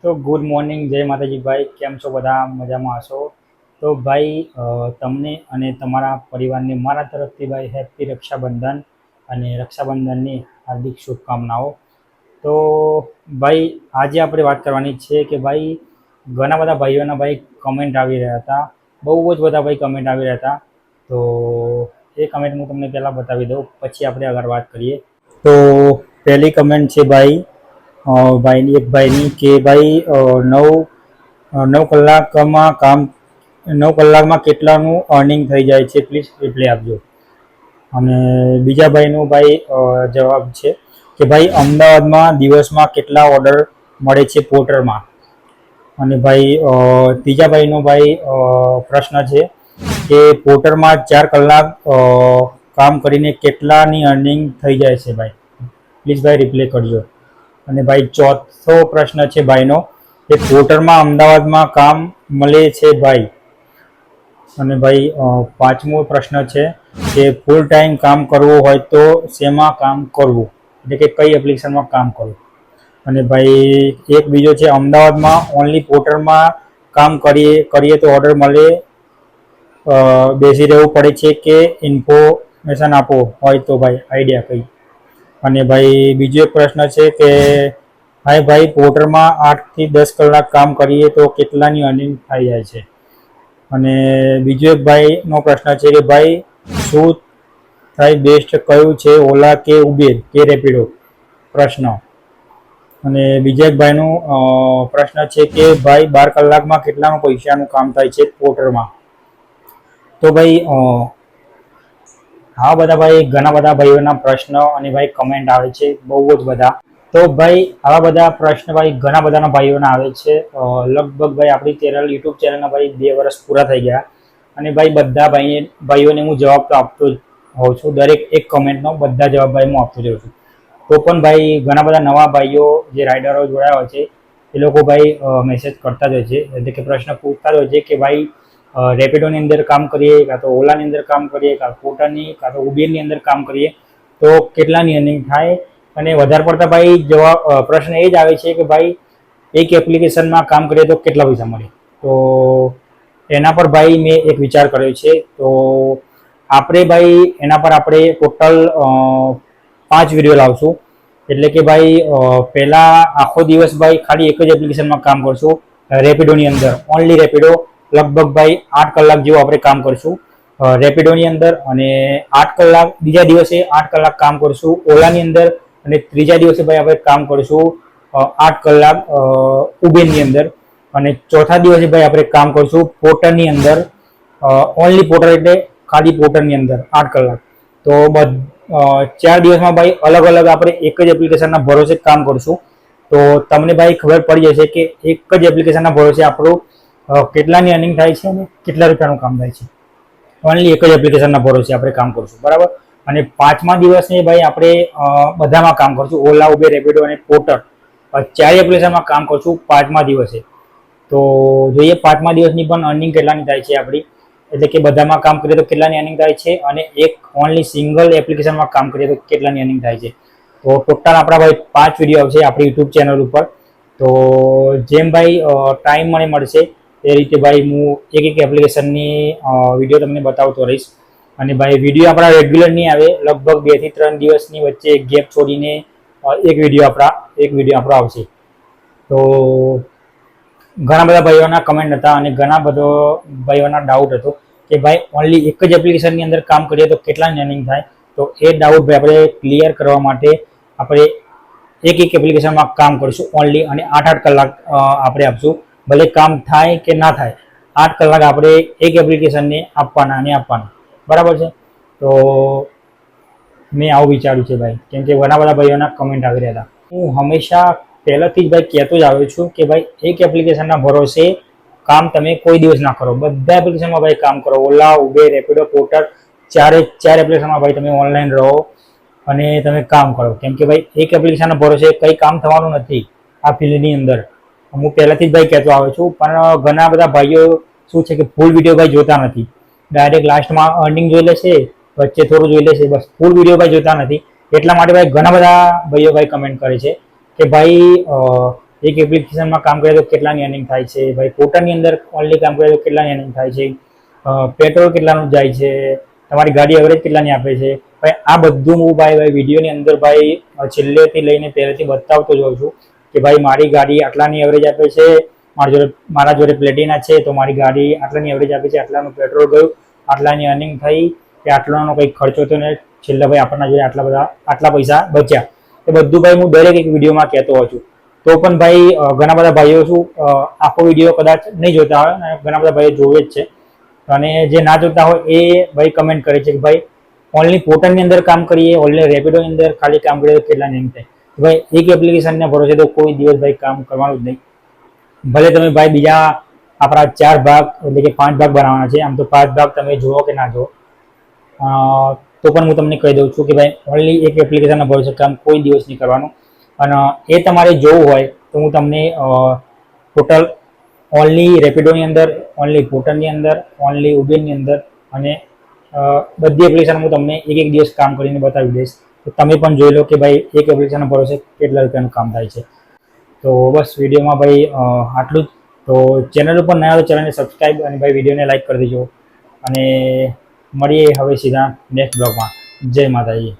તો good morning, જય માતાજી ભાઈ. કેમ છો? બધા મજામાં હશો? તો ભાઈ તમને અને તમારા પરિવારને મારા તરફથી ભાઈ હેપી રક્ષાબંધન અને રક્ષાબંધનની હાર્દિક શુભકામનાઓ. તો ભાઈ આજે આપણે વાત કરવાની છે કે ભાઈ ઘણા બધા ભાઈઓના ભાઈ કમેન્ટ આવી રહ્યા હતા, બહુ જ બધા ભાઈ કમેન્ટ આવી રહ્યા હતા. તો એ કમેન્ટ હું તમને પહેલાં બતાવી દઉં, પછી આપણે આગળ વાત કરીએ. તો પહેલી કમેન્ટ છે ભાઈની એક ભાઈની કે ભાઈ નવ કલાકમાં કેટલાનું અર્નિંગ થઈ જાય છે, પ્લીઝ રિપ્લાય આપજો. અને બીજા ભાઈનું ભાઈ જવાબ છે કે ભાઈ અમદાવાદમાં દિવસમાં કેટલા ઓર્ડર મળે છે પોર્ટરમાં. અને ભાઈ ત્રીજા ભાઈનો ભાઈ પ્રશ્ન છે કે પોર્ટરમાં 4 કલાક કામ કરીને કેટલાની અર્નિંગ થઈ જાય છે ભાઈ, પ્લીઝ ભાઈ રિપ્લાય કરજો. અને ભાઈ ચોથો પ્રશ્ન છે ભાઈનો કે પોર્ટરમાં અમદાવાદમાં કામ મળે છે ભાઈ. અને ભાઈ પાંચમો પ્રશ્ન છે કે ફૂલ ટાઈમ કામ કરવું હોય તો શેમાં કામ કરવું, એટલે કે કઈ એપ્લિકેશનમાં કામ કરવું. અને ભાઈ એક બીજો છે અમદાવાદમાં ઓનલી પોર્ટરમાં કામ કરીએ તો ઓર્ડર મળે, બેસી રહેવું પડે છે કે ઇન્ફોર્મેશન આપો હોય તો ભાઈ આઈડિયા કઈ. અને ભાઈ બીજો એક પ્રશ્ન છે કે હાય ભાઈ પોર્ટરમાં 8 થી 10 કલાક કામ કરીએ તો કેટલાની અર્નિંગ થઈ જાય છે. અને બીજો એક ભાઈનો પ્રશ્ન છે કે ભાઈ શું થાય બેસ્ટ કયું છે, ઓલા કે ઉબેર કે રેપિડો પ્રશ્ન. અને બીજા એક ભાઈનું પ્રશ્ન છે કે ભાઈ 12 કલાકમાં કેટલાનું પૈસાનું કામ થાય છે પોર્ટરમાં. તો ભાઈ હા બધા ભાઈ ઘણા બધા ભાઈઓના પ્રશ્ન અને ભાઈ કમેન્ટ આવે છે, બહુ જ બધા. તો ભાઈ આવા બધા પ્રશ્ન ભાઈ ઘણા બધાના ભાઈઓના આવે છે. લગભગ ભાઈ આપણી યુટ્યુબ ચેનલના ભાઈ 2 વર્ષ પૂરા થઈ ગયા. અને ભાઈ બધા ભાઈઓને હું જવાબ તો આપતો જ હોઉં છું, દરેક એક કમેન્ટનો બધા જવાબ ભાઈ હું આપતો જ હોઉં છું. તો પણ ભાઈ ઘણા બધા નવા ભાઈઓ જે રાઇડરો જોડાયા હોય છે એ લોકો ભાઈ મેસેજ કરતા જ હોય છે, એટલે કે પ્રશ્ન પૂછતા જ હોય છે કે ભાઈ રેપિડોની અંદર કામ કરીએ, કાં તો ઓલાની અંદર કામ કરીએ, કાં પોર્ટરની કાં તો ઉબેરની અંદર કામ કરીએ તો કેટલાની અર્નિંગ થાય. અને વધારે પડતા ભાઈ પ્રશ્ન એ જ આવે છે કે ભાઈ એક એપ્લિકેશનમાં કામ કરીએ તો કેટલા પૈસા મળે. તો એના પર ભાઈ મેં એક વિચાર કર્યો છે. તો આપણે ભાઈ એના પર આપણે ટોટલ 5 વિડીયો લાવશું. એટલે કે ભાઈ પહેલાં આખો દિવસ ભાઈ ખાલી એક જ એપ્લિકેશનમાં કામ કરશું રેપિડોની અંદર, ઓનલી રેપિડો. લગભગ ભાઈ 8 કલાક જેવું આપણે કામ કરશું રેપિડોની અંદર. અને 8 કલાક બીજા દિવસે 8 કલાક કામ કરશું ઓલાની અંદર. અને ત્રીજા દિવસે ભાઈ આપણે કામ કરશું 8 કલાક ઉબેરની અંદર. અને ચોથા દિવસે ભાઈ આપણે કામ કરશું પોર્ટરની અંદર, ઓનલી પોર્ટર એટલે ખાલી પોર્ટરની અંદર 8 કલાક. તો 4 દિવસમાં ભાઈ અલગ અલગ આપણે એક જ એપ્લિકેશનના ભરોસે કામ કરશું. તો તમને ભાઈ ખબર પડી જશે કે એક જ એપ્લિકેશનના ભરોસે આપણું કેટલાની અર્નિંગ થાય છે અને કેટલા રૂપિયાનું કામ થાય છે. ઓનલી એક જ એપ્લિકેશનના ભરોસે આપણે કામ કરશું, બરાબર. અને 5મા દિવસે ભાઈ આપણે બધામાં કામ કરશું, ઓલા, ઉબેર, રેપિડો અને પોર્ટર 4 એપ્લિકેશનમાં કામ કરશું 5મા દિવસે. તો જોઈએ 5મા દિવસની પણ અર્નિંગ કેટલાની થાય છે આપણી, એટલે કે બધામાં કામ કરીએ તો કેટલાની અર્નિંગ થાય છે અને એક ઓનલી સિંગલ એપ્લિકેશનમાં કામ કરીએ તો કેટલાની અર્નિંગ થાય છે. તો ટોટલ આપણા ભાઈ 5 વિડીયો આવશે આપણી યુટ્યુબ ચેનલ ઉપર. તો જેમ ભાઈ ટાઈમ મને મળશે એ રીતે ભાઈ હું એક એપ્લિકેશનની વિડીયો તમને બતાવતો રહીશ. અને ભાઈ વિડીયો આપણા રેગ્યુલર નહીં આવે, લગભગ 2 થી 3 દિવસની વચ્ચે ગેપ છોડીને એક વિડીયો આપણો આવશે. તો ઘણા બધા ભાઈઓના કમેન્ટ હતા અને ઘણા બધો ભાઈઓના ડાઉટ હતો કે ભાઈ ઓનલી એક જ એપ્લિકેશનની અંદર કામ કરીએ તો કેટલાની અર્નિંગ થાય. તો એ ડાઉટ ભાઈ આપણે ક્લિયર કરવા માટે આપણે એક એપ્લિકેશનમાં કામ કરીશું ઓનલી, અને 8 કલાક આપણે આપશું. ભલે કામ થાય કે ના થાય, 8 કલાક આપણે એક એપ્લિકેશનને આપવાના, બરાબર છે. તો મેં આવું વિચાર્યું છે ભાઈ, કેમ કે ઘણા બધા ભાઈઓના કમેન્ટ આવી રહ્યા હતા. હું હંમેશા પહેલાથી જ ભાઈ કહેતો જ આવ્યો છું કે ભાઈ એક એપ્લિકેશનના ભરોસે કામ તમે કોઈ દિવસ ના કરો. બધા એપ્લિકેશનમાં ભાઈ કામ કરો, ઓલા, ઉબેર, રેપિડો, પોર્ટર, 4 એપ્લિકેશનમાં ભાઈ તમે ઓનલાઈન રહો અને તમે કામ કરો. કેમ કે ભાઈ એક એપ્લિકેશનના ભરોસે કંઈ કામ થવાનું નથી આ ફિલ્ડની અંદર. હું પહેલાથી જ ભાઈ કહેતો આવ્યો છું, પણ ઘણા બધા ભાઈઓ શું છે કે ફૂલ વિડીયો ભાઈ જોતા નથી, ડાયરેક્ટ લાસ્ટમાં અર્નિંગ જોઈ લેશે, વચ્ચે થોડું જોઈ લેશે, બસ ફૂલ વિડીયો ભાઈ જોતા નથી. એટલા માટે ભાઈ ઘણા બધા ભાઈઓ ભાઈ કમેન્ટ કરે છે કે ભાઈ એક એપ્લિકેશનમાં કામ કરીએ તો કેટલાની અર્નિંગ થાય છે, ભાઈ પોતાની અંદર ઓનલી કામ કરીએ તો કેટલાની અર્નિંગ થાય છે, પેટ્રોલ કેટલાનું જાય છે, તમારી ગાડી એવરેજ કેટલાની આપે છે, ભાઈ આ બધું હું ભાઈ વિડીયોની અંદર ભાઈ છેલ્લેથી લઈને પહેલેથી બતાવતો જ હોઉં છું કે ભાઈ મારી ગાડી આટલાની એવરેજ આપે છે, મારા જોડે પ્લેટિના છે તો મારી ગાડી આટલાની એવરેજ આપે છે, આટલાનું પેટ્રોલ ગયું, આટલાની અર્નિંગ થઈ કે આટલાનો કંઈક ખર્ચો થયો ને છેલ્લે ભાઈ આપણના જોડે આટલા પૈસા બચ્યા. એ બધું ભાઈ હું દરેક એક વિડીયોમાં કહેતો હોઉં છું. તો પણ ભાઈ ઘણા બધા ભાઈઓ શું આખો વિડીયો કદાચ નહીં જોતા હોય અને ઘણા બધા ભાઈઓ જોવે જ છે અને જે ના જોતા હોય એ ભાઈ કમેન્ટ કરે છે કે ભાઈ ઓનલી પોર્ટલની અંદર કામ કરીએ, ઓનલી રેપિડોની અંદર ખાલી કામ કરીએ તો કેટલા નહીં થાય. ભાઈ એક એપ્લિકેશનને ભરોસે તો કોઈ દિવસ ભાઈ કામ કરવાનું જ નહીં. ભલે તમે ભાઈ બીજા આપણા 4 ભાગ એટલે કે 5 ભાગ બનાવવાના છે, આમ તો 5 ભાગ તમે જુઓ કે ના જુઓ તો પણ હું તમને કહી દઉં છું કે ભાઈ ઓનલી એક એપ્લિકેશનના ભરોસે કામ કોઈ દિવસ નહીં કરવાનું. અને એ તમારે જોવું હોય તો હું તમને ટોટલ ઓનલી રેપિડોની અંદર, ઓનલી પોર્ટલની અંદર, ઓનલી ઉબેરની અંદર અને બધી એપ્લિકેશન હું તમને એક દિવસ કામ કરીને બતાવી દઈશ. તો તમે પણ જોઈ લો કે ભાઈ એક એપ્લિકેશનના ભરોસે કેટલા રૂપિયાનું કામ થાય છે. તો બસ વિડીયોમાં ભાઈ આટલું જ. તો ચેનલ ઉપર નયા તો ચેનલને સબસ્ક્રાઈબ અને ભાઈ વિડીયોને લાઈક કરી દેજો અને મળીએ હવે સીધા નેક્સ્ટ બ્લોગમાં. જય માતાજી.